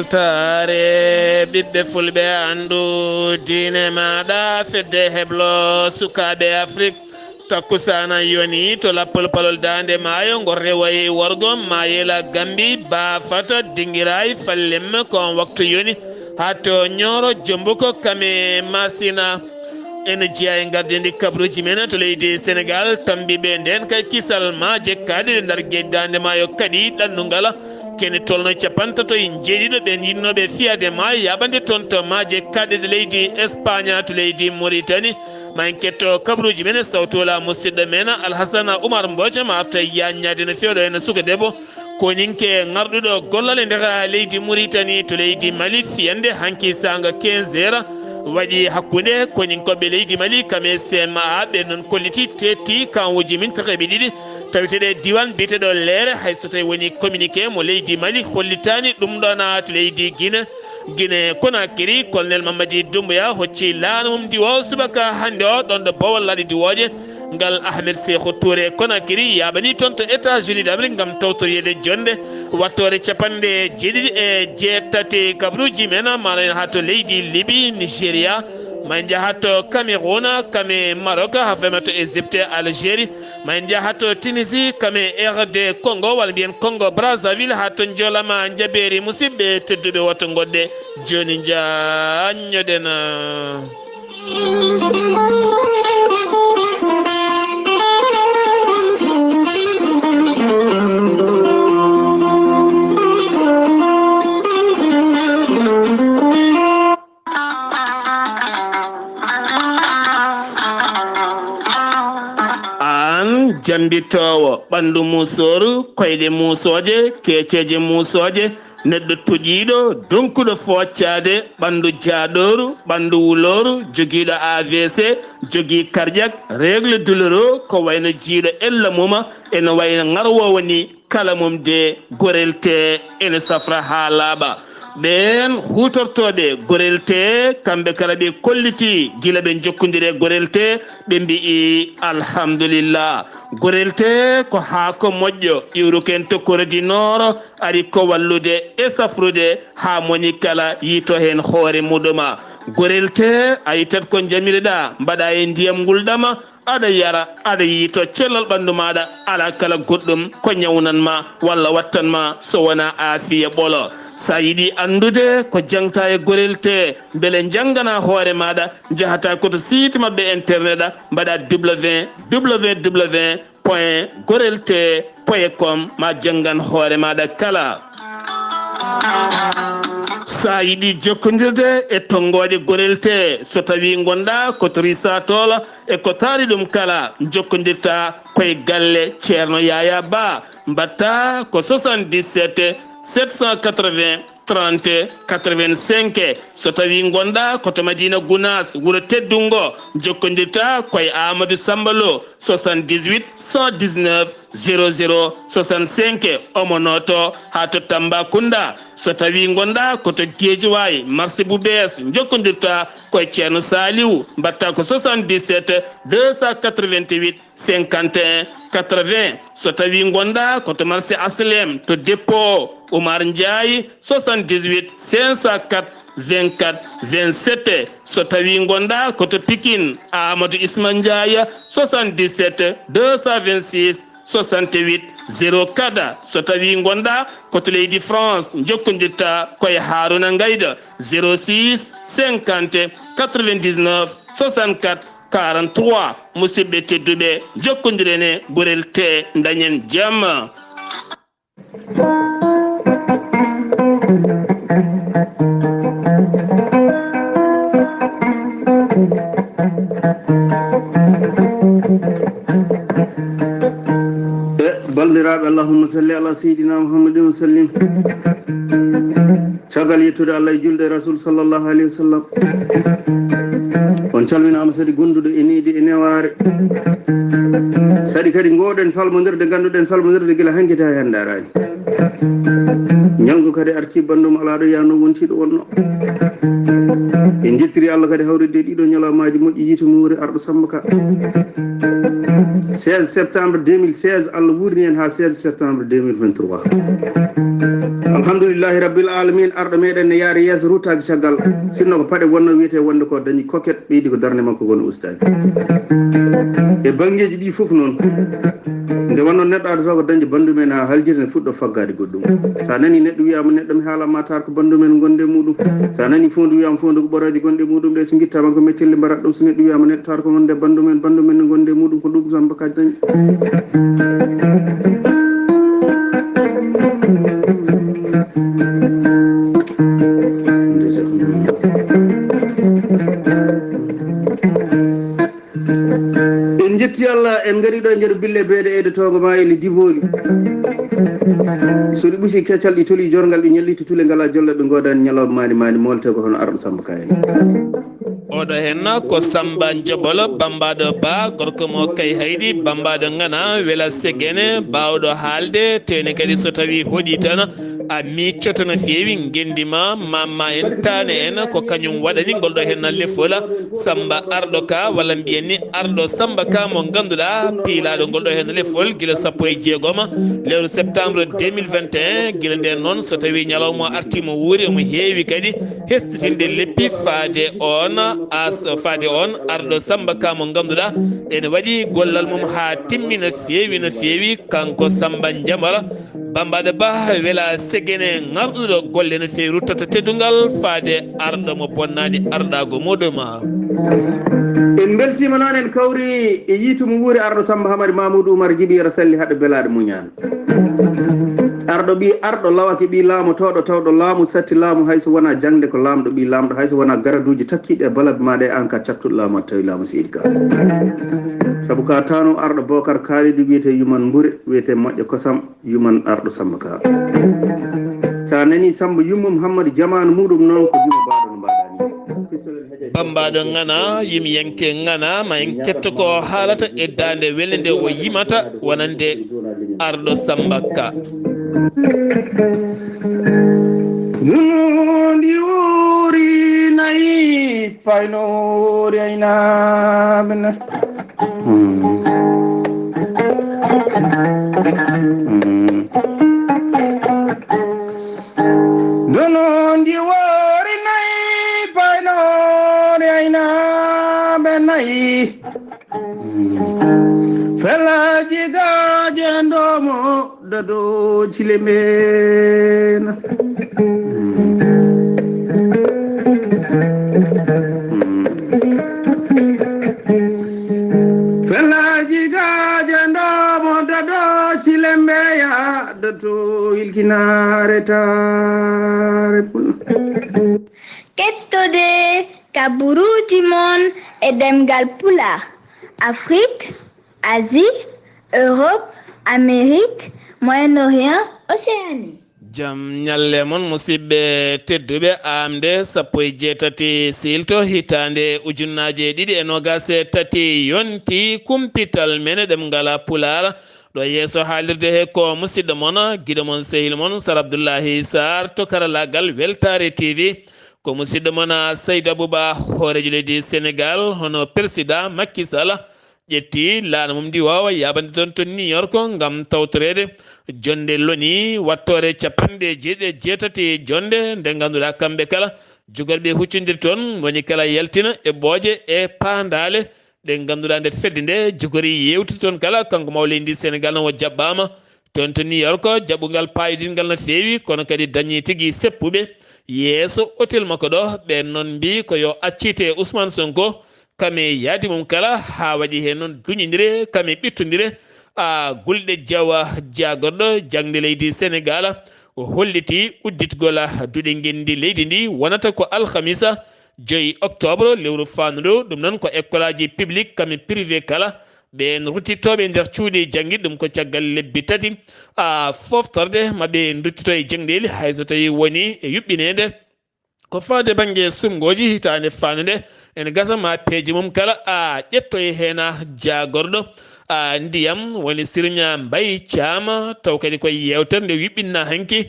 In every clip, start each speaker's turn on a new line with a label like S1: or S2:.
S1: ɓoltare ɓiɓɓe fulɓe andu diine maɗa fedde heblo sukaɓe afrique takkusana yoni to lappol palol dande maayo ngo rewayi worgo mayela gambi ba fata dinguiray fallem kon waktu yoni hato ñoro jombuko kame masina ene jeeya e gardedi kabruji men to leydi sénégal tambiɓe nden kay kisal ma jekkade ɗe nder gueddande maayo kadi ɗannugala kene tolno capantato e jeeɗiɗo ɓen yinnoɓe fiyade ma yaɓande toon to maje kaɗeɗe leydi espagne to leydi mauritanie ma en ketto kabruji men sawtola musidɗo men alhasana oumar mboja ma arta yaññade no fewɗo ene suka debbo koninke garɗuɗo gollal e nder leydi mauritanie to leydi mali fiyande hanki sanga 15 heures waɗi hakkude koninkoɓe leydi mali kame cma ɓe noon kolliti tetti kanwuji min takaɓe ɗiɗi tawiteɗe diwan biteɗo leere hayso tawi woni communiqué mo leydi mali hollitani ɗum ɗona to leydi guine Conakry colonel Mamadi Doumbouya hocci laana mum diwo subaka hande o ɗon ɗo bawol laaɗi diwoje ngal Ahmed Sékou Touré Conakry yaɓani toon to États-Unis d'Amérique gam tawtoriyede jonde wattore capanɗe jeeɗiɗi e jeetati kabruji men mana ha to leydi Libye Nigéria ma en jahat to Cameroun kame Maroc ha fema to Égypte Algérie ma en jahat to Tunisie kame RD Congo walla mbiyen Congo Brazzaville ha to jolama jaɓeri musidɓe tedduɓe woto goɗɗe joni jañoɗen jambitowo ɓandu musoru koyɗe musoje keceje musoje neɗɗo toƴiɗo donkuɗo foccade ɓandu jaaɗoru ɓandu wuloru joguiɗo AVC jogui cardiaque règle douloureux ko wayno jiiɗo ella muma ene wayno garwowo ni kala mum de gorel te ene safra ha laaɓa ɓen hutortoɓe gorel te kamɓe kala ɓe kolliti guila ɓe jokkodiri e gorel te ɓe mbi alhamdulillah gorel te ko haako moƴƴo iwruken tokkorodi nooro ari ko wallude e safrude ha moni kala yito hen hoore muɗuma gorel te a yittat ko jamireɗa mbaɗa e ndiyam ngulɗama aɗa yara aɗa yiito cellal ɓandu maɗa ala kala goɗɗum ko ñawnanma walla wattanma so wona aafiya ɓolo sa yiɗi andude ko jangta e gorel te beele janggana hoore maɗa jahata koto site mabɓe internet a mbaɗa www.gorelte.com ma janggan hoore maɗa kala sa yiɗi jokkodirde e tongoje gorel te so tawi gonɗa koto risatola e ko taari ɗum kala jokkodirta koye galle ceerno Yaya Ba mbatta ko 77 780 30 85 so tawi gonɗa koto Madina Gounas wuuro teddungo jokkodirta koye Amadou Sambalo 78 119 00 65 omonoto ha to Tambacounda so tawi gonɗa koto Guédiawaye marché Boubès jokkodirta koye ceerno Saliou mbatta ko 77 288 51 80 so tawi gonɗa koto marché Aslem to dépôt Oumar Ndiaye 78 504 24 27 so tawi gonɗa koto Pikine Amadou Isma Ndiaye 77 226 68 04 so tawi gonɗa koto leydi France jokkodirta koye Haruna Ngayda 06 50 99 64 43 musidɓe tedduɓe jokkodirene gorel te dañen jamma.
S2: baldiraɓe allahumma salli ala seydina muhammadin wa sallim caggal yettude allah e julde rasul sallllahu alayhi wa sallam on calminama sadi gonduɗo e needi e neware sadi kadi gowɗen salmodirde ganduɗen salmodirde guila hankkite ha hande arani ñalgo kadi arti bandum alaɗo yano wontiɗo wonno en jettiri Allah kadi hawride ɗiɗo ñalawmaji moƴƴi yiite muuri arɗo Samba Ka 16 septembre 2016 Allah wurni en ha 16 septembre 2023 alhamdulillahi rabbil alamin arɗo meɗen ne yaari yeeso ruttaki caggal sinno ko paɗe wonno wiyete wonde ko dañi koket ɓeydi ko darde makko gono ustaki e banggueji ɗi foof noon nde wonno neɗɗo aɗa taw ko dañde bandumen ha haljirde ne fuɗɗo faggade goɗɗum sa nani neɗɗo wiyama neɗɗo mi haalama tar ko bandumen gonde muɗum sa nani fondu wiyama fondu ko ɓoraji gonɗe muɗum ɗe so guittama ko mettille mbarat ɗum so neɗɗo wiyama neɗɗo tar ko wonde bandumen ne gonde muɗum ko ɗum Samba Ka dañi en jetti Allah en gari ɗo e nder bille beeɗe eyde tongo ma ele diboli so ɗi ɓuusi keccal ɗi toli jorgal ɗi ñalli to tule ngala jolle ɓe godani ñalawma mani molte ko hono arɗo Samba Ka en
S1: oɗo henna ko Samba Jobolo bambaɗo ba gorko mo kay haydi bambaɗo ngana wela segene bawɗo haalde tene kadi so tawi hoɗi tan a miccoto no feewi gendima mamma en tane en ko kañum waɗani golɗo henna lefola Samba arɗo Ka walla mbiyen ni arɗo Samba Ka mo ganduɗa piilaɗo golɗo henna lefol guila 16 lewru septembre 2021 guila nden noon so tawi ñalawma artimo wuuri omo heewi kadi hestitinde leppi faade on arɗo Samba Ka mo ganduɗa ene waɗi gollal mum ha timmi no feewi kanko Samba Jamara bambaɗo ba wela segene garɗuɗo golle no feewi ruttata teddugal faade arɗo mo bonnani arɗago muɗum
S2: en beltima noon en kawri e yiitumo wuuri arɗo Samba Hamadi Mamoudou Oumar Djiby yara salli haɗo belaɗo muñana arɗo ɓi arɗo lawake ɓi laamotoɗo tawɗo laamu satti laamu hayso wona jangde ko laamɗo ɓi laamɗo hayso wona garaduji takkiɗe e balabe maɗa e an ka cattuɗo laamu tawi laamu Seydi Ka saabu ka tano arɗo Bocar Kalidou wiyete yuman mbure wiyete moƴƴo kosam yuman arɗo Samba Ka sa nani Samba yummum Hammadou jamanu muɗum noon ko juma baɗo no mbaɗani
S1: bambaɗo ngana yimi yanke ngana ma en ketto ko haalata e dande welde nde o yimata wonande arɗo Samba Ka
S2: Nundi uri nayi paynori aynabna Nundi uri nayi paynori aynabna felaji gaje ndomo dado cilemena felaji gaje ndomo dado cilembeya dato ilkinare tare
S3: kettude kaburuji mon e ɗemngal pulaar Afrique, Asie, Europe, Amérique, Moyen-Orient, Océanie.
S1: Jam nyalle mon musidɓe tedduɓe aaɓnde 17 silto hitande ujunnaje 2023 yonti kumpital mene ɗemngal pulaar ɗo yeeso haalirde he ko musidɗo mon guiɗo mon sehil mon Sar Abdullaahi Saar to karalagal Weltare TV ko musidɗo mon Seydou Abouba hoorejo leydi Sénégal hono président Macky Sall ƴetti laaɗa mum ndi wawa yaɓande toon to New York gam tawtorede jonde loni wattore 97 jonde nde ganduɗa kamɓe kala jogorɓe huccodir toon woni kala yaltina e ɓooje e pandale ɗe ganduɗa nde fedde nde jogori yewtude toon kala kanko maw leydi Sénégal noon o jaɓɓama toon to New York jaɓɓugal payidingal no feewi kono kadi dañi tigui seppuɓe yeeso hôtel makko ɗo ɓen noon mbi ko yo accite Ousmane Sonko kame yaadi mum kala ha waɗi hen noon duñodire kame ɓittodire gulɗe jawa jagorɗo jangde leydi Sénégal o holliti udditgol duɗe gendi leydi ndi wonata ko alhamisa 5 octobre lewru fandu ɗum noon ko école aji publique kame privé kala ɓen ruttittoɓe nder cuuɗi jangguiɗi ɗum ko caggal lebbi 3 foftorde maɓe duttito e jangdeli hayso tawi woni e yuɓɓinede ko fade banggue sumgoji hitande fanude en gasa ma peeji mum kala a ƴettoye hena jagorɗo ndiyam woni sirña Mbaye Thiam taw kadi koye yewtere nde wiɓɓinna hanki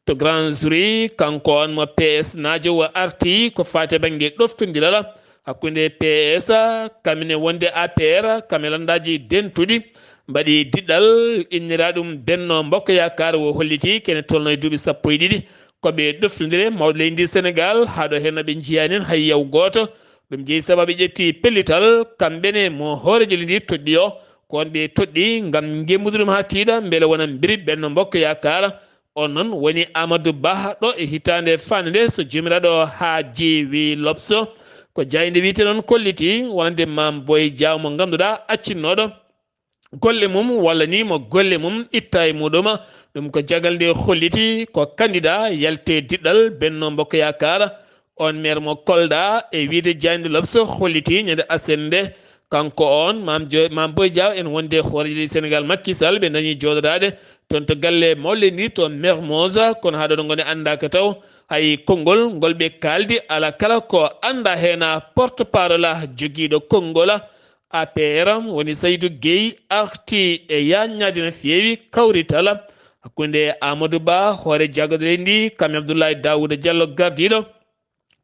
S1: to grand jury kanko on mo PS najo wa arti ko fate banggue ɗoftodirala hakkude PS kamine wonde APR kamelandaji dentuɗi mbaɗi diɗɗal innira ɗum Benno Bokk Yakar wo holliti kene tolno e duuɓi 12 koɓe ɗoftodire mawɗo leydi Sénégal haɗo henno ɓe jiyanin hay yaw goto ɗum jeeyi sababu ƴetti pellital kamɓene mo hoorejo ndi toɗɗi o ko on ɓe toɗɗi gam gembude ɗum ha tiiɗa beele wonan biri Benno Bokk Yakar on noon woni Amadou Ba ɗo e hitande fande so jomiraɗo ha jeewi lobso ko jayde wiite noon kolliti wonande Mame Boye Diaw mo ganduɗa accinnoɗo golle mum walla ni mo golle mum itta e muɗum ɗum ko jagal nde holliti ko candidat yalte diɗɗal Benno Bokk Yakar on maire mo Kolda e wiide jayde lobso holliti ñande asende kanko on Mame Boye Diaw en wonde hooreji Sénégal Macky Sall ɓe dañi jodorade toon to galle mawle ni to Mermoz kono haɗo ɗo gone andaka taw hay konngol ngol ɓe kaldi ala kala ko anda hena porte parole joguiɗo konngol APR woni Saydou Gueye arti e yaññade no feewi kawrital hakkude Amadou Ba hoore jagodere ndi kam Abdoulaye Daouda Diallo gardiɗo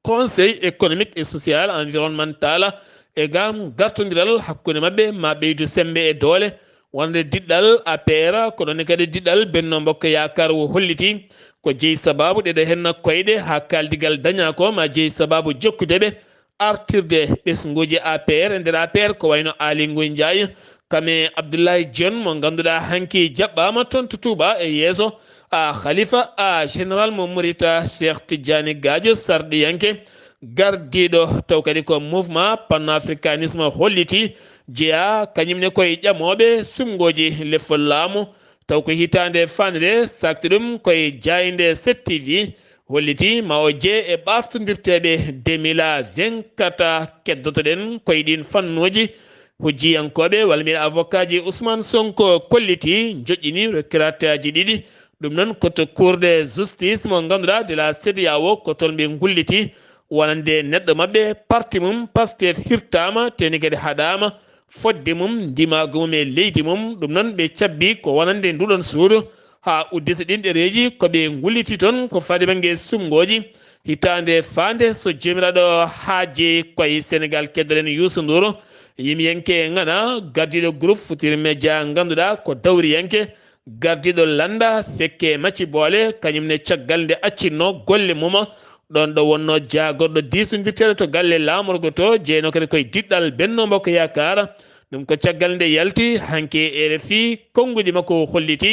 S1: conseil économique et social environnemental e gam gartodiral hakkude mabɓe ma ɓeydu sembe e doole wonde diɗɗal APR ko ɗon kadi diɗɗal Benno Bokk Yakar wo holliti ko jeeyi sababu ɗeɗo henna koyɗe ha kaldigal daña ko ma jeeyi sababu jokkudeɓe artirde ɓesguji APR e nder APR ko wayno Aly Ngouille Ndiaye kame Abdoulaye Dione mo ganduɗa hanki jaɓɓama toon to Touba e yeeso khalifa général mo Mourita Cheikh Tidiane Gadio Sarɗiyanke gardiɗo taw kadi ko mouvement panafricanisme holliti jeeya kañumne koye ƴamoɓe sumgoji lefol laamu taw ko hitande fande sakti ɗum koye jayde 7TV holliti ma o jee e ɓaftodirteɓe 2024 keddotoɗen koye ɗin fannuji hujjiyankoɓe walla mbiɗa avocat ji Ousmane Sonko kolliti joƴƴini recrataji ɗiɗi ɗum noon koto cour de justice mo ganduɗa de la CEDEAO ko toon ɓe gulliti wonande neɗɗo mabɓe parti mum Pastef firtama teni kadi haɗama fodde mum ndimago mum e leydi mum ɗum noon ɓe cabbi ko wonande nduɗon suudu ha uddita ɗin ɗereji koɓe gulliti toon ko fade banggue sumgoji hitande fande so jomiraɗo haaje koye Sénégal keddoɗen Youssou Ndour yimɓeyanke gana gardiɗo groupe Futurs Médias ganduɗa ko dawriyanke gardiɗo landa fekke macci boole kañumne caggal nde accinno golle mum ɗon ɗo wonno jagorɗo disodirteɗo to galle lamorgo to jeeyno kadi koye diɗɗal Benno Bokk Yakar ɗum ko caggal nde yalti hanke RFI konnguɗi makko holliti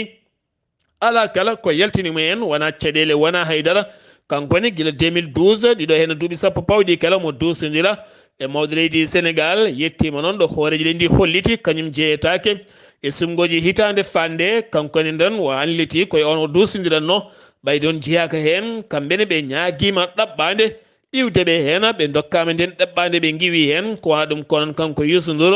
S1: ala kala ko yaltinimo en wona caɗele wona haydara kankone guila 2012 ɗiɗo hen duuɓi sappo pawɗi kala mo dusodira e mawɗo leydi Sénégal yettima noon ɗo hooreji ɗe ndi holliti kañum jeeyetake e sumgoji hitande fande kankone nden o anliti koye on o dusodiranno ɓay ɗon jeyaka hen kamɓene ɓe ñaguima ɗaɓɓade iwdeɓe hen ɓe dokkama nden ɗaɓɓade ɓe giwi hen ko wona ɗum konon kanko Youssou Ndour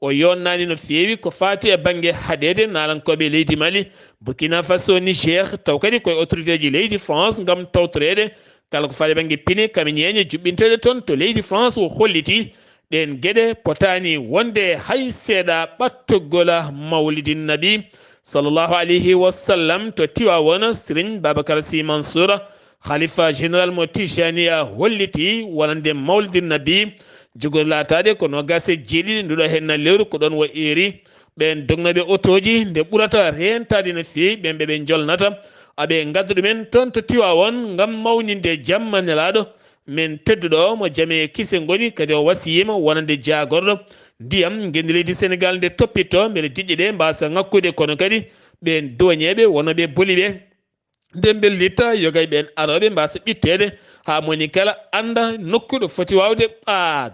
S1: o yonnani no feewi ko fati e banggue haɗede nalankoɓe leydi Mali Burkina Faso Niger taw kadi koye autorité ji leydi France gam tawtorede kala ko faade banggue pine kami ñeñe juɓɓinteɗe toon to leydi France o holliti ɗen gueɗe potani wonde hay seeɗa ɓattogola mawlidin nabi sallllahu alayhi wa sallam to Tiwawon Serigne Babacar Sy Mansour khalifa général mo Tijaniya holliti wonande mawlidin nabi jogori latade ko nogase jeeɗiɗi nduɗo henna lewru ko ɗon wo eri ɓen dognoɓe otoji nde ɓurata rentade no fewi ɓen ɓe jolnata aɓe gadda ɗumen toon to Tiwawon gam mawninde jamma nelaɗo min tedduɗo mo jaame kise goni kadi o wasiyima wonande jagorɗo ndiyam gendi leydi Sénégal nde toppitto beele diƴƴe ɗe mbasa ngakkude kono kadi ɓen doñeɓe wonoɓe boliɓe nden bellitta yogay ɓen aroɓe mbasa ɓittede ha moni kala anda nokkuɗo foti wawde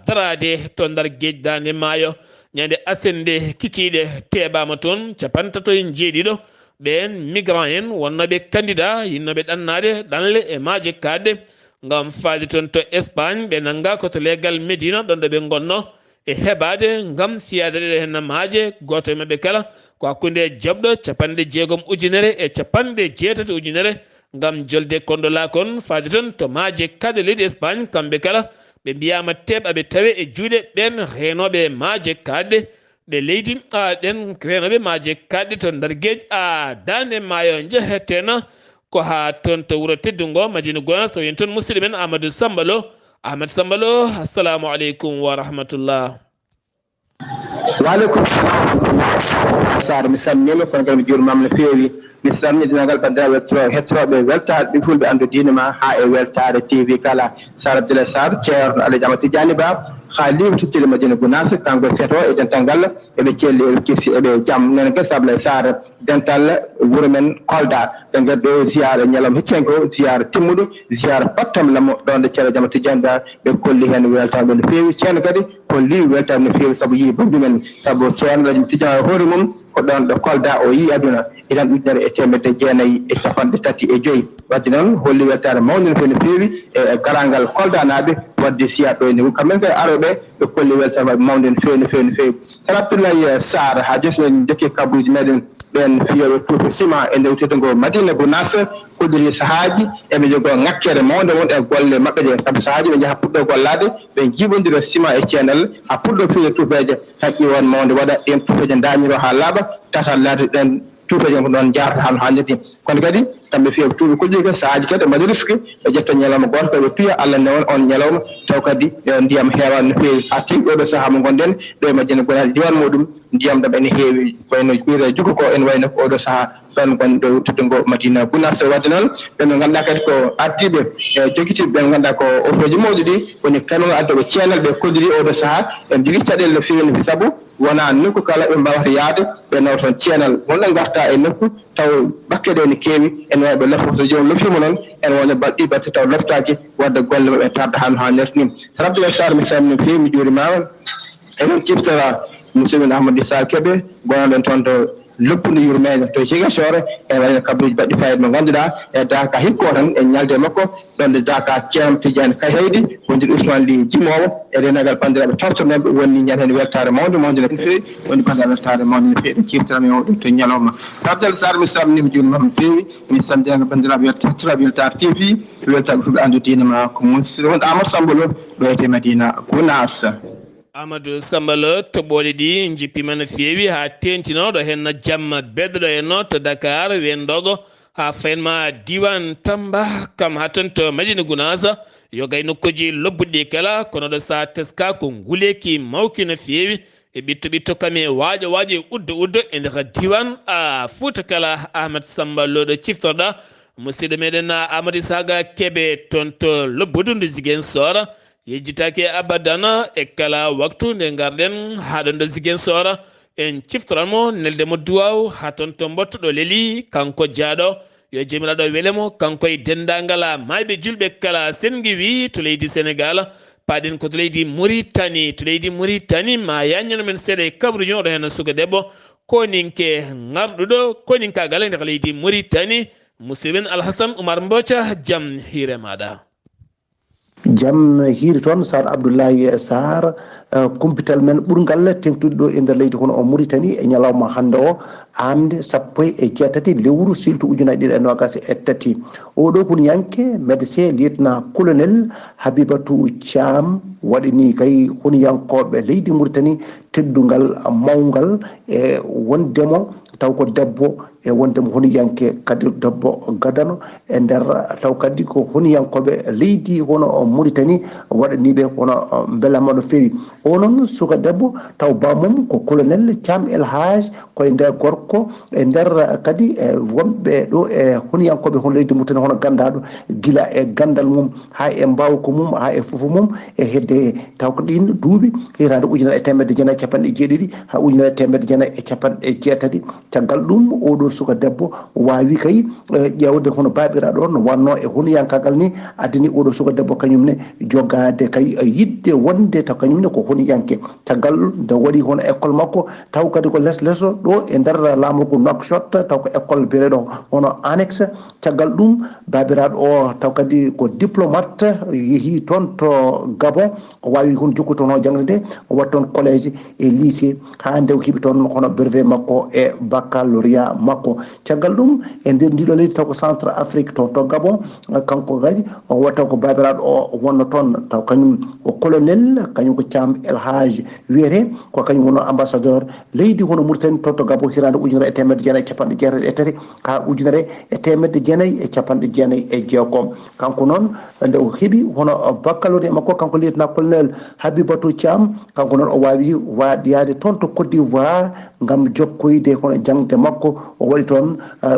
S1: darade to ndar gueƴdande maayo ñande asende kikiɗe teɓama toon capantato e jeeɗiɗo ɓen migrant en wonnoɓe candidat yinnoɓe ɗannade ɗanle e maaje kadde gam faade toon to Espagne ɓe nanga koto leggal Médina ɗon ɗo ɓe gonno e heɓade gam fiyade ɗeɗe henna maaje goto e mabɓe kala ko hakkude jabɗo 60 ujunere e 80 ujunere gam jolde kondola kon faade toon to maaje kadde leydi Espagne kamɓe kala ɓe mbiyama teɓa ɓe tawe e juuɗe ɓen renoɓe maaje kaɗɗe ɗe leydi ɗen renoɓe maaje kaɗɗe to nder gueji dande maayo jeheteno ko ha toon to wuuro teddungo Madina Gounass to yen toon musidɗo men Amadou Samba Lo. Ahmed Samba Lo, assalamu aleykum wa rahmatullah.
S4: Waaleykum salam Saar mi salminima kono kadi mi juurmama no feewi mi salmini dinagal bandiraɓe hettoɓe weltare ɗi fulɓe andu diine ma ha e weltare TV kala Sar Abdullaahi Saar ceerno Alaji Amad Tidiani Ba ha liwi tuttile Madina Gounass kanko seto e dental ngal eɓe celli eɓe kirsi eɓe jaam nene kadi Abdullaahi Saar dental wuuro men Kolda ɓe gari ɗo ziyara ñalawma heccenko ziyara timmuɗo ziyara pattam lamo ɗonde ceerno Alaji Amad Tidiani Ba ɓe kolli hen weltare ɓe no feewi ceerno kadi ko liwi weltare no feewi saabu yii bandumen saabu ceerno Alaji Amad Tidiani hoore mum ko ɗon ɗo Kolda o yi aduna itan ujunere e temedde jeenayyi e capanɗe tati e joyyi wadde noon holli weltare mawde no feewi no feewi e garal Kolda naaɓe wadde siyaɗ ɗo ni kamɓen kadi aroɓe ɓe kolli weltare mabɓe mawde no feewi no feewi no feewi Sar Abdullaahi Saar ha jooni en jokki kabaruji meɗen ɓen fiyoɓe tuupe ciment e ndew teddugo Madina Gounass koddiri sahaji eɓe jogo ŋakkere mawde won e golle mabɓe ɗe saabu sahaji ɓe jaaha puɗɗo gollade ɓe jiɓodira ciment e ceenal ha puɗɗo fiide tuupeje tan ƴiwon mawde waɗa ɗen tuupeje dañiro ha laaɓa tata laade ɗen tuupeje ko ɗon jarata han hannirde kono kadi kamɓe fiya tuuɓe kuƴƴi kadi sahaji kadi mbaɗi risque ɓe ƴetta ñalawma goto koɓe piya Allah ne on ñalawma taw kadi ndiyam heewani no feewi ha tengti oɗo saaha mo gonɗen ɗo e Madina Gounass diwan muɗum ndiyam ɗam ene heewi wayno ɓiire jukku ko ene wayno ko oɗo saaha ɗon gonɗo teddugo Madina Gounass wadde noon ɓen ganduɗa kadi ko ardiɓe joguitiɓe ɓen ganduɗa ko ofoji mawɗi ɗi woni kamen addoɓe ceenal ɓe koddiri oɗo saaha ɓe jogui caɗele no feewi no saabu wona nokku kala ɓe mbawata yaade ɓe nawa toon ceenal wonɗo garta e nokku taw bakkeɗe ne keewi ene wawi ɓe lofta so jomum loftima noon ene wona balɗi batte taw loftaki wadde golle maɓe tarda han ha nefti ni Sar Abdullaahi Saar mi salmini no feewi mi juurimama eɗen ciftora musidɓe Ahmadou Issa Kébé gonɗen toon to loppude yurmede to Ziguinchor ene wayno kabaruji baɗɗi fayida mo ganduɗa e daka hikko tan e ñalde makko ɗonde daka ceerno Tidiane Kay Haydi wondir Ousmane Ly jimowo e renagal bandiraɓe tawtornoɓe wonni ñan hen weltare mawde no feewi woni bandiraɓe weltare mawde no feewi ɗe ciftorami o ɗum to ñalawma Sar Abdullaahi Saar mi salminima juurnimama no feewi min sandiyaga bandiraɓe hettoraɓe weltare TV weltare fulɓe andu diine ma ko musidɗo won Amadou Samba Lo ɗo ete Madina Gounass.
S1: Amadou Samba Lo toɓɓoɗe ɗi jippima no feewi ha tentinoɗo henno jamma bedɗo henno to Dakar wendogo ha faynma diwan Tamba kam ha ton to Madina Gounass yo gay nokkuji lobbuɗi kala kono ɗo sa teska ko nguleki mawki no feewi e ɓitto ɓitto kam e waaƴo uddo e nder diwan Fouta kala Ahmed Samba Lo ɗo ciftorɗa musidɗo meɗen Amadou Issa Kébé toon to lobbudu ndu Ziguinchor yejjitake abadana e kala waktu nde garɗen haɗon ɗo Ziguinchor en ciftoranmo nelde mo duwaw ha toon to mbattuɗo leeli kanko jaaɗo yo jomiraɗo welemo kanko e dendagal mayɓe julɓe kala sengi wi to leydi Sénégal paɗen ko to leydi Mauritanie ma yañano men seeɗa e kabruño ɗo hen suka debbo koninke garɗuɗo koninkagal e nder leydi Mauritanie musidɓe men Alhassane Oumar Mbotia jaam hiire maɗa.
S5: Jam hiiri toon Sar Abdullaahi Saar kumpital men ɓurgal tengtude ɗo e nder leydi hono o Mauritanie e ñalawma hannde o aaɓnde 17 lewru silto ujunaje ɗiɗi e nogas e tati oɗo huniyanke médecin lieutenant colonel Habibatou Thiam waɗini kay huniyankoɓe leydi Mauritanie teddungal mawgal e wondemo taw ko debbo e wondemo honiyanke kadi debbo gadano e nder taw kadi ko honiyankoɓe leydi hono Mauritanie waɗaniɓe hono belama no feewi o noon suka debbo taw bamum ko colonel Thiam El Hadj koye nder gorko e nder kadi wonɓe ɗo e honiyankoɓe hono leydi Mauritanie hono gandaɗo gila e gandal mum ha e mbawko mum ha e fofo mum e hedde taw ko ɗin duuɓi hitande ujunere e temedde jeenayyi capanɗe jeeɗiɗi ha ujunere e temedde jeenayyi e capanɗe jeetati caggal ɗum oɗo suka debbo wawi kay ƴewde hono babiraɗo on wanno e honiyankagal ni addani oɗo suka debbo kañumne jogade kay yidde wonde taw kañumne ko honiyanke caggal nde waɗi hono école makko taw kadi ko less lesso ɗo e nder laamugo Nouakchott taw ko école bireɗo hono annexe caggal ɗum babiraɗo o taw kadi ko diplomate yeehi toon to Gabon o wawi hono jokku toon o jangde o watta toon collége e lycée ha nde o heeɓi toon hono brevet makko e baccalauréat makko makko caggal ɗum e nder ndiɗo leydi taw ko centre afrique to Gabon kanko kadi o watta ko babiraɗo o wonno toon taw kañum ko colonel kañum ko Thiam El Hadj wiyete ko kañum wonno ambassadeur leydi hono Mauritanie to Gabon hirande 1987 ha 1990 kanko noon nde o heeɓi hono baccalauréat makko kanko lieutenant colonel Habibatou Thiam kanko noon o wawi yaade toon to Côte d'Ivoire gam jokkoyde hono jangde makko o waɗi toon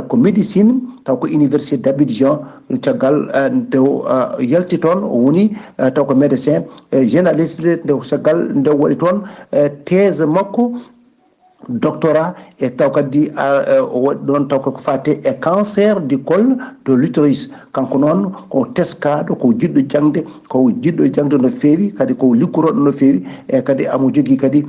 S5: ko médecine taw ko université d'Abidjan caggal nde yalti toon o woni taw ko médecin généraliste nde caggal nde waɗi toon thèse makko doctorat e taw kadi o waɗi ɗon taw ko fate e cancer du col de l'utérus kanko noon ko teskaɗo ko jiɗɗo jangde no feewi kadi ko liggoroɗo no feewi e kadi amo jogui kadi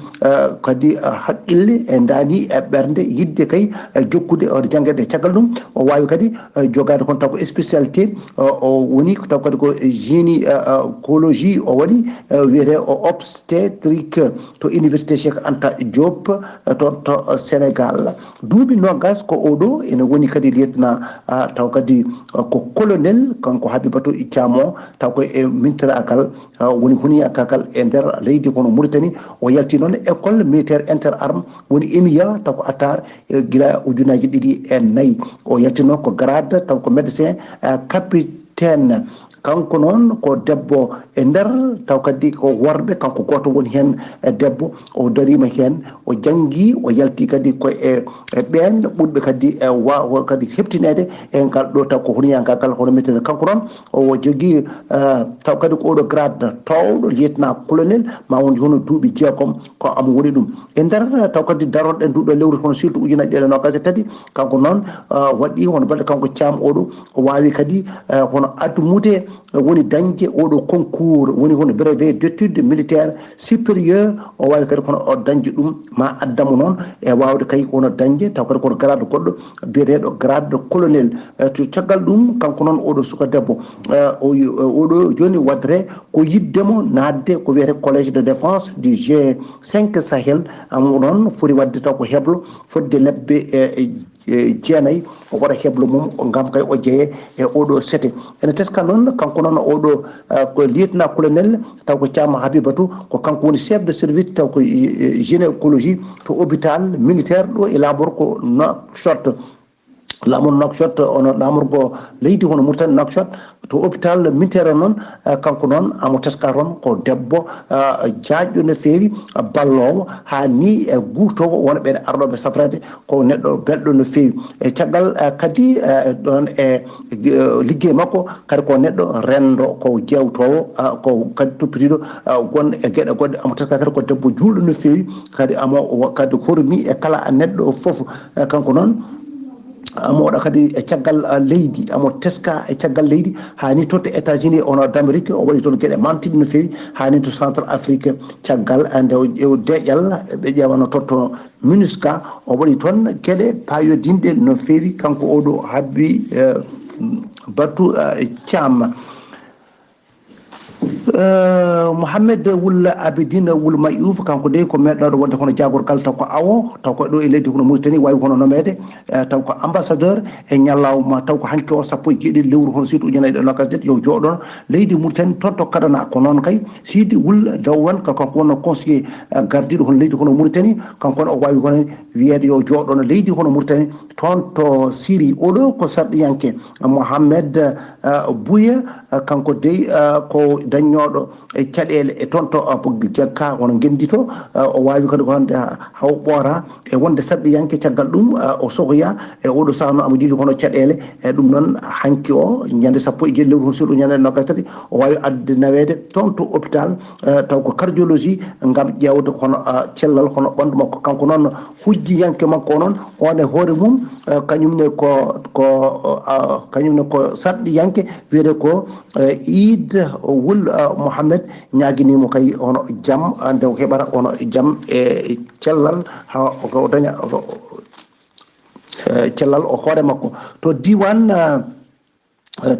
S5: haqqille e dani e ɓerde yidde kay jokkude o jangguede caggal ɗum o wawi kadi jogade kon taw ko spécialité o woni taw kadi ko gynécologie o waɗi wiyete o obstétrique to université Cheikh Anta Diop to Sénégal duuɓi nogas ko oɗo ene woni kadi lieutenant taw kadi ko colonel kanko Habibatou Thiam o taw ko e mintiragal woni huniyagal e nder leydi kono Mauritanie o yalti noon école militaire inter arme woni EMIA taw ko attar guila 2004 o yalti noon ko grade taw ko médecin capitaine kanko noon ko debbo e nder taw kadi ko worɓe kanko goto woni hen debbo o darima hen o janggi o yalti kadi ko e ɓen ɓurɓe kadi wawa kadi heptinede e ngal ɗo taw ko honiyangagal hono metede kanko noon o jogui taw kadi ko oɗo grade towɗo lieutenant colonel ma won hono duuɓi jeegom ko amo woni ɗum e nder taw kadi daroɗe nduɗo lewru hono surtout ujunnaje ɗeɗe nogas e tati kanko noon waɗi hono balɗe kanko Thiam oɗo o wawi kadi hono admude woni dañde oɗo concours woni hono brevet d'études militaire supérieur o wawi kadi kono o dañde ɗum ma addamo noon e wawde kay wono dañde taw kadi koto grade goɗɗo biyeteɗo grade colonel to caggal ɗum kanko noon oɗo suka debbo oɗo joni waddete ko yiddemo nadde ko wiyete collège de défense du G5 Sahel amo noon foti wadde taw ko heblo fodde lebbe jeenayyi o waɗa heblo mum gam kay o jeeye e oɗo sete ene teska noon kanko noon oɗo ko lieutenant colonel taw ko Thiam Habibatou ko kanko woni chef de service taw ko gynécologie to hôpital militaire ɗo e labor ko Nouakchott lamor Nouakchott ono lamorgo leydi hono Mauritanie Nouakchott to hôpital militaire noon kanko noon amo teska toon ko debbo jaajɗo no feewi ballowo ha ni e guurtowo wona ɓeɗe arɗoɓe safrede ko neɗɗo belɗo no feewi e caggal kadi ɗon e liggey makko kadi ko neɗɗo rendo ko jewtowo ko kadi toppitiɗo gon e gueɗe goɗɗe amo teska kadi ko debbo julɗo no feewi kadi amo kadi hormi e kala neɗɗo foof kanko noon amo waɗa kadi e caggal leydi amo teska e caggal leydi hani toon to États-Unis ono d'Amérique o waɗi toon gueɗe mantiɗe no feewi hani to centre Afrique caggal nde o deƴal ɓe ƴewano toon to MINUSCA o waɗi toon gueɗe payodinɗe no feewi kanko oɗo Habibatou Thiam Mohamed Wul Abidine Wul Mayouf kanko de ko meɗɗoɗo wonde kono jagorgal taw ko awo taw ko ɗo e leydi kono Mauritanie wawi hono nomede taw ko ambassadeur e ñallawma taw ko hanki o sappo e jeeɗiɗi lewru hono siidi ujunnaje nogas yo jooɗono leydi Mauritanie toon to kadana ko noon kay Sidi Wul Dawan kanko wonno conseiller gardiɗo hono leydi hono Mauritanie kanko o wawi hono wiyede yo jooɗono leydi hono Mauritanie toon to Syrie oɗo ko sarɗiyanke Mohamed Bouya kanko dey ko daññoɗo e caɗele e toon to jagga hono gendito o wawi kadi ko hande haw ɓoora e wonde sarɗiyanke caggal ɗum o sohoya e oɗo saaha noon amo jiiɗi hono caɗele e ɗum noon hanki o ñande sappo e jeeɗi lewru hono suuɗo ñande nogas tati o wawi adde nawede toon to hôpital taw ko cardiologie gam ƴewde hono cellal hono ɓandu makko kanko noon hujjiyanke makko o noon on e hoore mum kañumne ko sarɗiyanke wiyete ko Id Wul Mohamed ñaguinimo kay ono jaam nde o heɓata ono jaam e cellal ha o daña cellal o hoore makko to diwan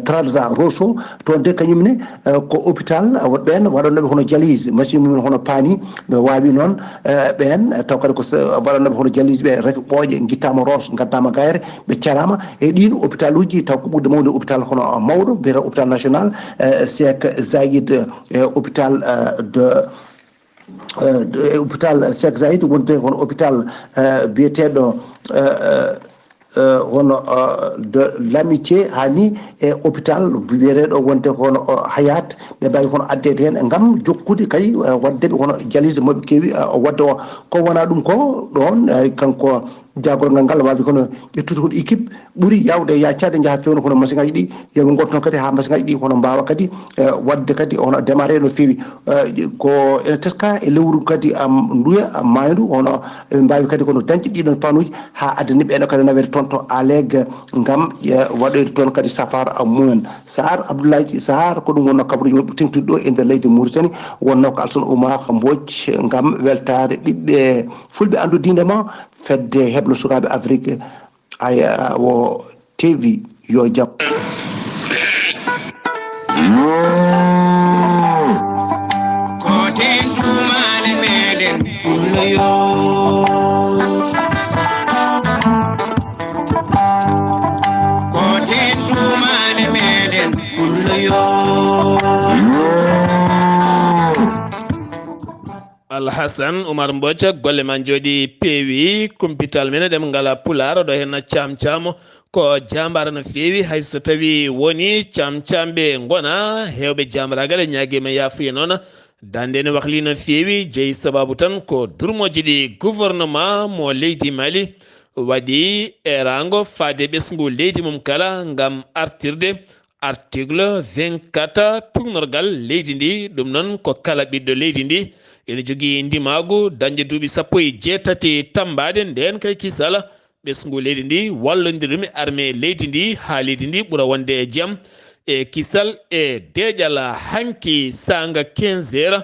S5: Trarza Rosso toon de kañumne ko hôpital ɓen waɗannoɓe hono dialyse machine mumen hono paani ɓe wawi noon ɓen taw kadi ko waɗannoɓe hono dialyse ɓe refi ɓooƴe guittama ros gaddama gayre ɓe carama e ɗin hôpital uji taw ko ɓurde mawde hôpital hono mawɗo mbiyete hôpital national Cheikh Zayid hôpital hôpital Cheikh Zayid wonde hono hôpital biyeteɗo hono de l'amitié hani e hôpital biyeteɗo wonde hono hayat ɓe mbawi hono addede hen gam jokkude kay waddeɓe hono dialyse moɓe keewi wadde o ko wona ɗum ko ɗon kanko jagorgal ngal wawi kono ƴettude kono équipe ɓuuri yawde yaccade jaaha fewno kono machine ngaji ɗi yoɓe gotton kadi ha machine ngaji ɗi hono mbawa kadi wadde kadi hono démarré no fewi ko ene teska e lewru kadi nduya maydu hono ɓe mbawi kadi kono dañƴe ɗiɗon panuji ha addani ɓeɗo kadi nawete toon to aleg gam waɗoyde toon kadi safar mumen Saar Abdullaahi Saar ko ɗum wonno kabaruji mabɓe tengtude ɗo e nder leydi Mauritanie wonno ko Alsane Oumar Mbodj gam weltare ɓiɓɓe fulɓe andudindema fedde heblo sukaɓe Afrique aya wo tewi yo jaam
S6: koten dumane meɗen pulloyo koten dumane meɗen pulloyo
S1: Alhasan Oumar Mbodj golle man jooɗi peewi kumpital men ɗemngal pulaar ɗo hen camcamo ko jambara no feewi hayso tawi woni camcamɓe gona hewɓe jambaragal e ñaguima yafuya noon dande ne wahli no feewi jeeyi sababu tan ko durmoji ɗi gouvernement mo leydi Mali waɗi erango faade ɓesgu leydi mum kala gam artirde article 24 tugnorgal leydi ndi ɗum noon ko kala ɓiɗɗo leydi ndi ene jogui ndimagu dañde duuɓi 17 tambade nden kay kisala ɓesgu leydi ndi wallodirɗum e armée leydi ndi ha leydi ndi ɓuura wonde e jaam e kisal e deƴal hanki sanga 15 heures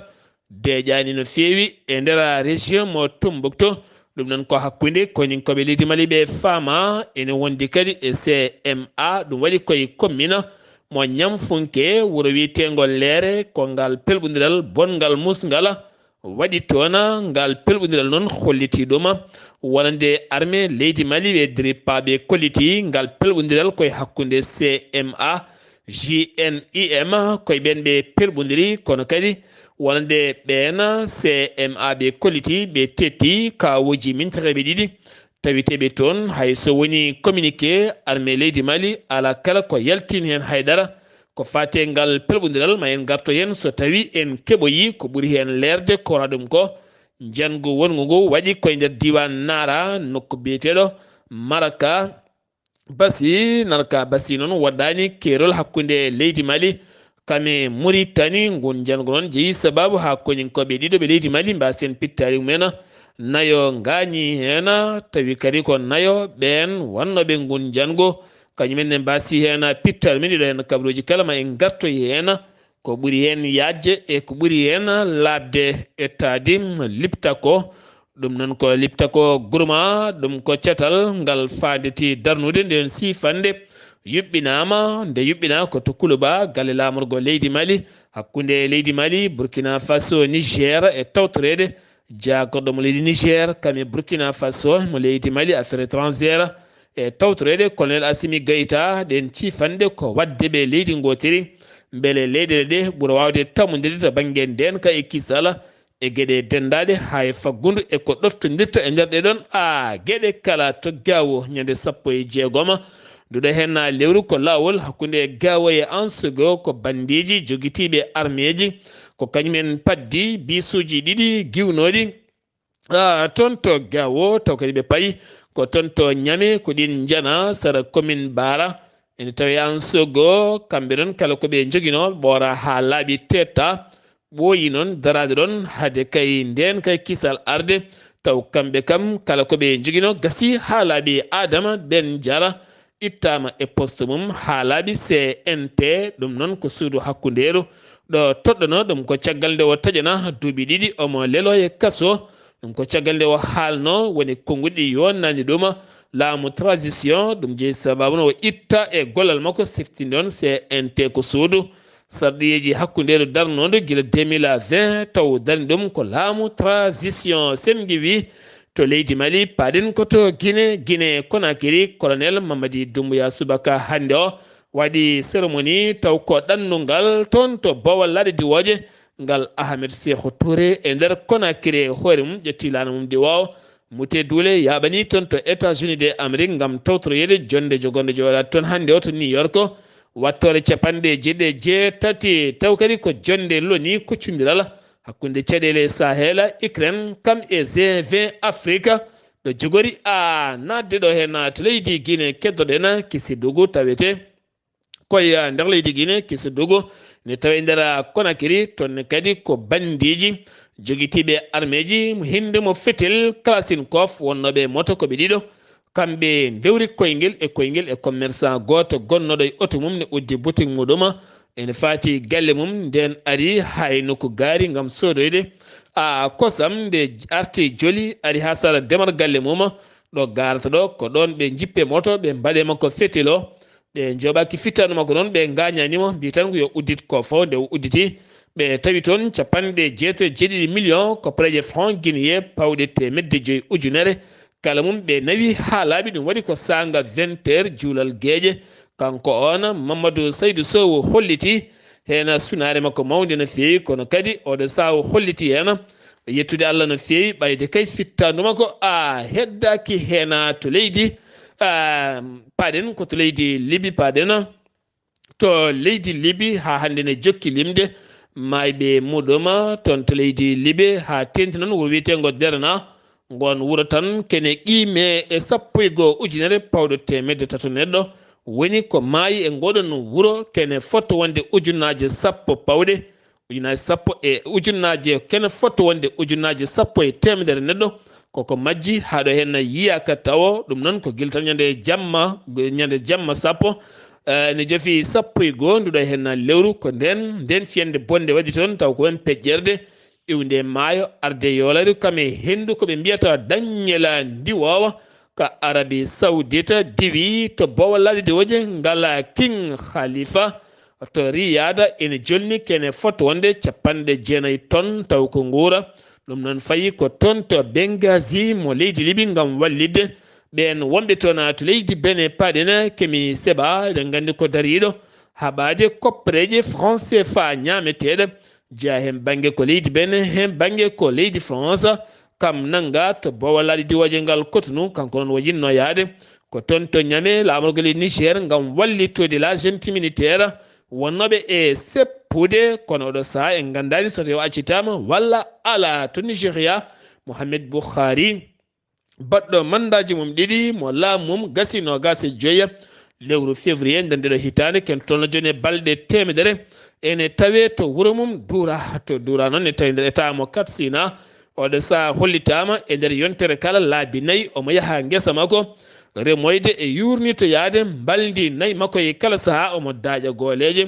S1: deƴani no feewi e nder région mo Tombouctou ɗum noon ko hakkude koninkoɓe leydi Mali ɓe faama ene wondi kadi e CMA ɗum waɗi koye commune mo Ñamfunke wuro wiyetego Leere ko ngal pelɓodiral bongal musgal waɗi toon ngal pelɓodiral noon holliti ɗum wonande armée leydi Mali ɓe diripaɓe kolliti ngal pelɓodiral koye hakkude CMA JNIM koye ɓen ɓe pelɓodiri kono kadi wonande ɓen CMA ɓe kolliti ɓe tetti kawoji mintareɓe ɗiɗi tawiteɓe toon hayso woni communiqué armée leydi Mali ala kala ko yaltini hen haydara ko fate ngal pelɓodiral ma en garto hen so tawi en keɓoyi ko ɓuuri hen leerde kora ɗum ko jangu wongu ngu waɗi koye nder diwan Nara nokku biyeteɗo Maraka Basi noon waɗɗani kerol hakkude leydi Mali kame Mauritanie ngun jangu noon jeeyi sababu ha koninkoɓe ɗiɗo ɓe leydi Mali mbasen pittari mumen nayo gañi hen tawi kadi ko nayo ɓen wannoɓe ngun jangu kañumen ne mbasi hen pittal men ɗiɗo hen kabaruji kala ma en gartoy hen ko ɓuuri hen yajje e ko ɓuuri hen labde ettadi liptako ɗum noon ko liptako gourma ɗum ko cetal ngal fandeti darnude nden sifande yuɓɓinama nde yuɓɓina ko to Kuluba galle lamorgo leydi Mali hakkude leydi Mali Burkina Faso Niger e tawtorede jagorɗo mo leydi Niger kame Burkina Faso mo leydi Mali affaire étrangère e tawtorede colonel Assimi Goïta ɗen cifande ko wadde ɓe leydi gotiri beele leyɗele ɗe ɓuura wawde tammodiri to banggue nden ka e kisala e gueɗe dendade ha e faggudu e ko ɗoftodirta e nder ɗeɗon gueɗe kala to gawo ñande 16 duɗo hen lewru ko lawol hakkude gawo e Ansogo ko bandiji joguitiɓe arméji ko kañumen paddi bisuji ɗiɗi giwnoɗi toon to gawo taw kadi ɓe paayi ko toon to ñame ko ɗin jana sara commune Bara ene tawi Ansogo kamɓe ɗon kala koɓe joguino ɓoora ha laaɓi tetta ɓooyi noon darade ɗon hade kay nden kay kisal arde taw kamɓe kam kala koɓe joguino gasi ha laaɓi Adama Ben Jara ittama e poste mum ha laaɓi CNT ɗum noon ko suudu hakkuderu ɗo toɗɗono ɗum ko caggal nde o taƴana duuɓi ɗiɗi omo lelo e kaso ɗum ko caggal nde o haalno woni konguɗi yonnani ɗum laamu transition ɗum jeeyi sababu no o itta e gollal makko siftinde on CNT ko suudu sarɗiyeji hakkundeɗo darnodo gila 2020 taw darni ɗum ko laamu transition sen giwi to leydi Mali paɗen koto Guinée Conakry colonel Mamadi Doumbouya subaka hande o waɗi cérémonie taw ko ɗannungal toon to bowal laaɗe diwoje ngal Ahmed Sékou Touré e nder Conakry hoore mum ƴetti lana mum diwowo mute duule yaɓani toon to États-Unis de Amérique gam tawtoroyede jonde jogonde joɗat toon hande o to New York wattore capanɗe jeetati taw kadi ko jonde loni kuccodiral hakkunde caɗele Sahel Ukraine kam e G20 Afrique ɗo jogori a nadde ɗo hen to leydi Guinée keddoɗen Kissidougou tawete koye nder leydi Guinée Kissidougou ne tawe nder Conakry toon kadi ko bandiji joguitiɓe armeji hinde mo fetel Kalashnikov wonnoɓe moto koɓe ɗiɗo kamɓe dewri koyngel e commerçant goto gonnoɗo e auto mum ne uddi boutique muɗum ene fati galle mum nden ari hay nokku gaari gam sodoyde kosam nde arti joli ari ha sara demar galle mum ɗo garata ɗo ko ɗon ɓe jippe moto ɓe mbaɗe makko fetel o ɓe joɓaki fittano makko noon ɓe gañanimo mbi tan ko yo uddit ko fo nde udditi ɓe tawi toon capanɗe jeeɗiɗi million ko préje franc guinéen pawɗe temedde 5 ujunere kala mum ɓe nawi ha laaɓi ɗum waɗi ko sanga 20 heures juulal gueeƴe kanko on Mamadou Saydou Sow holliti hen sunare makko mawde no fewi kono kadi oɗo saha holliti hen yettude Allah no fewi ɓayde kay fittandu makko heddaki hen to leydi paɗen ko to leydi Libi paɗen to leydi Libi ha hande ne jokki limde mayɓe muɗum toon to leydi Libi ha tenti noon wuro wiyetengo Derna gon wuro tan kene qime e 11 ujunere pawɗo temedde 3 neɗɗo woni ko maayi e ngoɗon wuro kene fotto wonde ujunnaje 10 pawɗe ujunnaje 10 e ujunnaje kene fotto wonde ujunnaje 10 e temedere neɗɗo koko majji haɗo hen yiyaka tawo ɗum noon ko guiltan ñande jamma sappo ne jofi 11 nduɗo hen lewru ko nden fiyande bonde waɗi toon taw ko wen peƴƴerde iwde maayo arde yolari kame hendu koɓe mbiyata dañela ndiwowa ka Arabie Saoudite diwi to bowal diwoje ngala King Khalifa to Riyada ene jolni kene foto wonde capanɗe 9 tonnes taw ko nguura ɗum noon fayi ko toon to Benghazi mo leydi Libi ngam wallidde ɓen wonɓe toon to leydi Benin paɗen kemi seeɓa eɗen gandi ko dariɗo haɓade koppareje franc CFA ñameteɗe jeeya hen banggue ko leydi Benin hen banggue ko leydi France kam nanga to bowal diwoje ngal Cotonou kanko noon o yinno yaade ko toon to ñame lamorgol Niger ngam wallitode l'agent militaire wonnoɓe e seppude kono oɗo saaha en gandani so tawi accitama walla ala to Nigéria Mohamed Buhari baɗɗo mandaji mum ɗiɗi mo laamu mum gasi no gasi joya lewru février nder ndeɗo hitande ken tolno joni e balɗe temedere ene tawe to wuuro mum dura noon ne tawi nder état mo Katsina oɗo saaha hollitama e nder yontere kala laabi 4 omo yaaha guesa makko remoyde e yurnito yaade mbaldi 4 makko e kala saaha omo daaƴa gooleje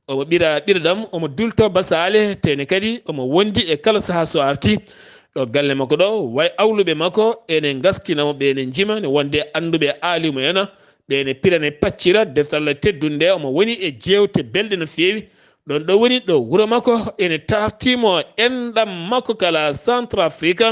S1: omo ɓira ɓirɗam omo dulto basale tene kadi omo wondi e kala saaha so arti ɗo galle makko ɗo way awluɓe makko ene gaskinamo ɓe ne jima ne wonde anduɓe aalimo ena ɓene pirane paccira deftal teddunde omo woni e jewte belɗe no fewi ɗon ɗo woni ɗo wuro makko ene tartimo enɗam makko kala Centrafrique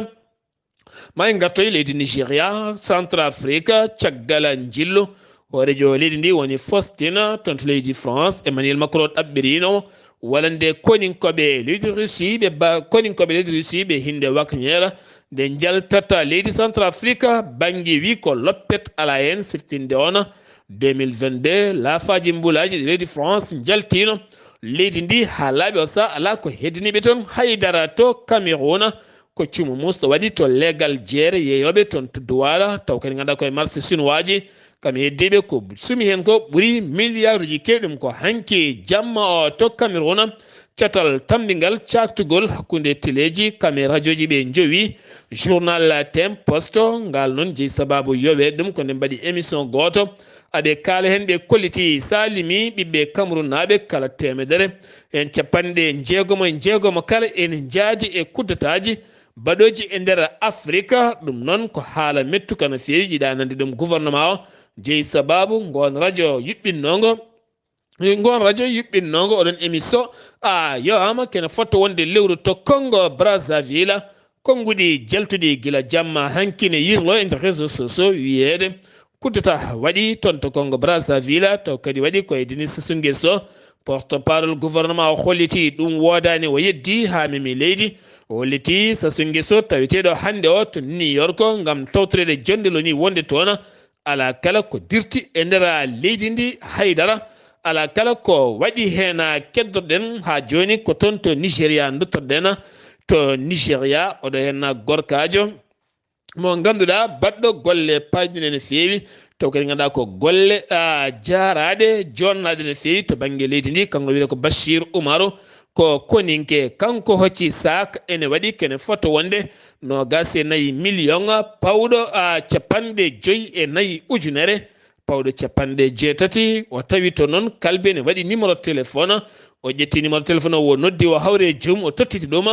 S1: ma en gartoy leydi Nigéria Centrafrique caggal jillu hoorejo leydi ndi woni Faustin toon to leydi France Emmanuel Macron ɗaɓɓirino walande koninkoɓe leydi Russie koninkoɓe leydi Russie ɓe hinde wakñera nde jaltata leydi Centrafrique banggue wi ko loppet ala hen siftinde on 2022 laafaji mbulaji leydi France jaltino leydi ndi ha laaɓi o sa ala ko heddiniɓe toon haydara to Cameroun ko cumu musɗo waɗi to legal jeere yeeyoɓe toon to Douala taw kadi ganduɗa koye marché chinois kam heddiɓe ko sumi hen ko ɓuuri milliard uji kewɗum ko hanki jamma o to Cameroun catal tambingal caktugol hakkude teleji caméra joji ɓe jowi journal Temposto ngal noon jeeyi sababu yoɓe ɗum ko nde mbaɗi émission goto aɓe kaala hen ɓe kolliti salimi ɓiɓɓe Cameroun naɓe kala temedere en capanɗe jeegomo kala ene jaadi e kuddataji baɗoji e nder afrique ɗum noon ko haala mettuka no feewi jiɗa nande ɗum gouvernement o jeeyi sababu ngon radio yuɓɓinnogo oɗon émission yowama kene fotto wonde lewru to Congo Brazzaville konnguɗi jaltuɗi gila jamma hankine yirlo e nder réseau sociaux wiyede kuddata waɗi toon to Congo Brazzaville taw kadi waɗi koye Denis Sassou Nguesso porte parole gouvernement o holliti ɗum wodani o yeddi ha memi leydi o holliti Sassou Nguesso taweteɗo hande o to New York gam tawtorede jondelo ni wonde toon ala kala ko dirti e nder leydi ndi haydara ala kala ko waɗi hen keddorɗen ha joni ko toon to Nigéria duttorɗen to Nigéria oɗo hen gorkajo mo ganduɗa baɗɗo golle pajɗine no feewi taw kadi ganduɗa ko golle jaraɗe jonnaɗe no feewi to banggue leydi ndi kanko wiyete ko Bachir Oumarou ko koninke kanko hocci sak ene waɗi kene foto wonde no gase 4 million pawɗo 54 ujunere pawɗo 80 o tawi to noon kalbe ne waɗi numéro téléphone o ƴetti numéro téléphone o noddi o hawre joom o tottiti ɗum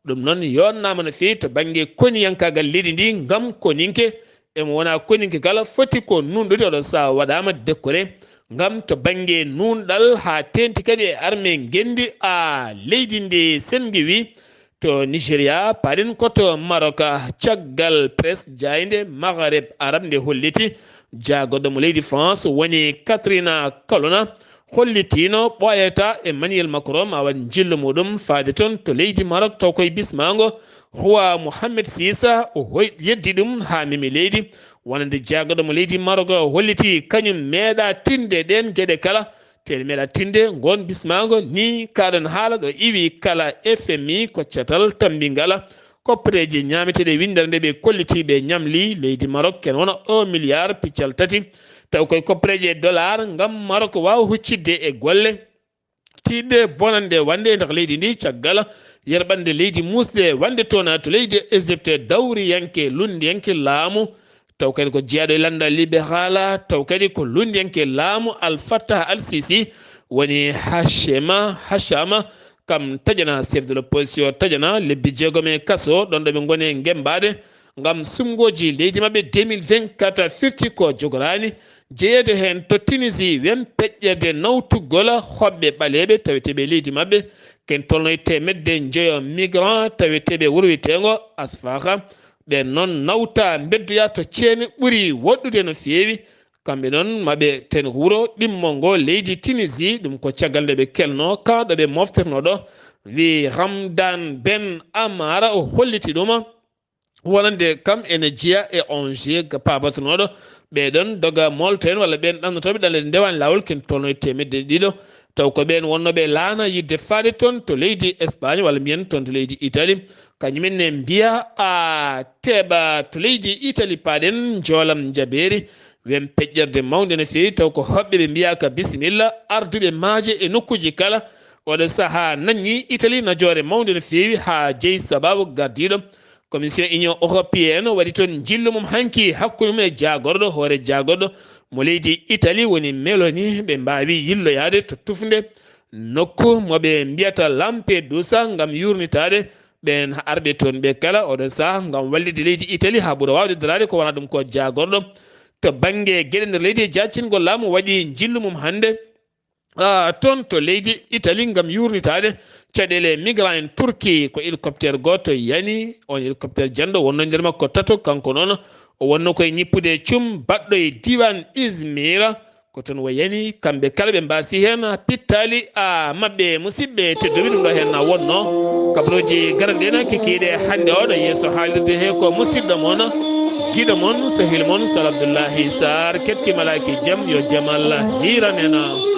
S1: ɗum noon yonnama no fewi to banggue koniyankagal leydi ndi gam koninke emo wona koninke kala foti ko nunɗude oɗon saha waɗama décoré gam to banggue nunɗal ha tenti kadi e armé gendi leydi ndi sengi wi to Nigéria paɗen koto Maroc caggal presse jayde Maghreb Arab nde holliti jagoɗo mo leydi France woni Catherine Colonna hollitino ɓoyata Emmanuel Macron ma waɗ jillo muɗum faade toon to leydi Maroc taw koye bismago roi Mohammed VI o yeddi ɗum ha memi leydi wonande jagoɗo mo leydi Maroc holliti kañum meeɗa tinde ɗen gueɗe kala tene meeɗa tinde gon bismago ni kaɗon haala ɗo iwi kala FMI ko cetal tambingal koppareji ñameteɗe windere nde ɓe kollitiɓe ñamli leydi Maroc ken wona 1 milliard piccal tati taw koye koppareji dollar gam Maroc wawa huccidde e golle tidde bonande wande e nder leydi ndi caggal yerɓande leydi musde wande toon to leydi Égypte dawriyanke lundiyanke laamu taw kadi ko jeeyaɗo e landa libéral taw kadi ko lundiyanke laamu Al Fattah Al Sisi woni Hachama kam tajana chef de l'opposition tajana lebbi 6 kaso ɗon ɗo ɓe goni gembade gam sumgoji leydi mabɓe 2024 firti ko jogorani jeeyede hen to Tunisie wen peƴƴerde nawtugol hoɓɓe ɓaleɓe taweteɓe leydi mabɓe ken tolno temedde 5 migrant taweteɓe wuuro wiyetego Asfaha ɓe noon nawta beddoya to ceene ɓuuri woɗɗude no feewi kamɓe noon maɓe ten wuuro ɗimmo ngo leydi Tunisie ɗum ko caggal nde ɓe kelno kanɗo ɓe moftirnoɗo wi Hamdan Ben Amara o holliti ɗum wonande kam ene jeeya e onge pabatonoɗo ɓeɗon doga molten walla ɓen ɗannotoɓe ɗalle ndewan lawol ken tolno e temedde ɗiɗo taw ko ɓen wonnoɓe laana yidde faade toon to leydi Espagne walla mbiyen toon to leydi Italie kañumenne mbiya teɓa to leydi Italie paɗen joolam jabeeri wen peƴƴerde mawde no feewi taw ko hoɓɓe ɓe mbiyaka bisimilla arduɓe maaje e nokkuji kala oɗo saaha nanñi Italie najore mawde no feewi ha jeeyi sababu gardiɗo commission union européenne waɗi toon jillu mum hanki hakkude mum e jagorɗo hoore jagorɗo mo leydi Italie woni Meloni ɓe mbawi yilloyade to tufde nokku moɓe mbiyata Lampedusa gam yurnitade ɓen arɓe toon ɓe kala oɗo saaha gam wallide leydi Italie ha ɓuura wawde darade ko wona ɗum ko jagorɗo to banggue gueɗe nder leydi jaccingol laamu waɗi jillu mum hande toon to leydi Italie gam yurnitade caɗele migrant en Turquie ko hélicoptére goto yani on hélicoptére janɗo wonno nder makko tato kanko noon o wonno koye ñippude cum baɗɗo e diwan Izmir ko toon wayani kamɓe kala ɓe mbasi hen pittali mabɓe musidɓe tedduɓe ɗum ɗo hen wonno kabaruji garanɗena kikiɗe hande oɗo yeeso haalirde he ko musidɗo moon guiɗo moon sehil moon Sal Abdullaahi Saar kettimalaki jaam yo jaam Allah hiranena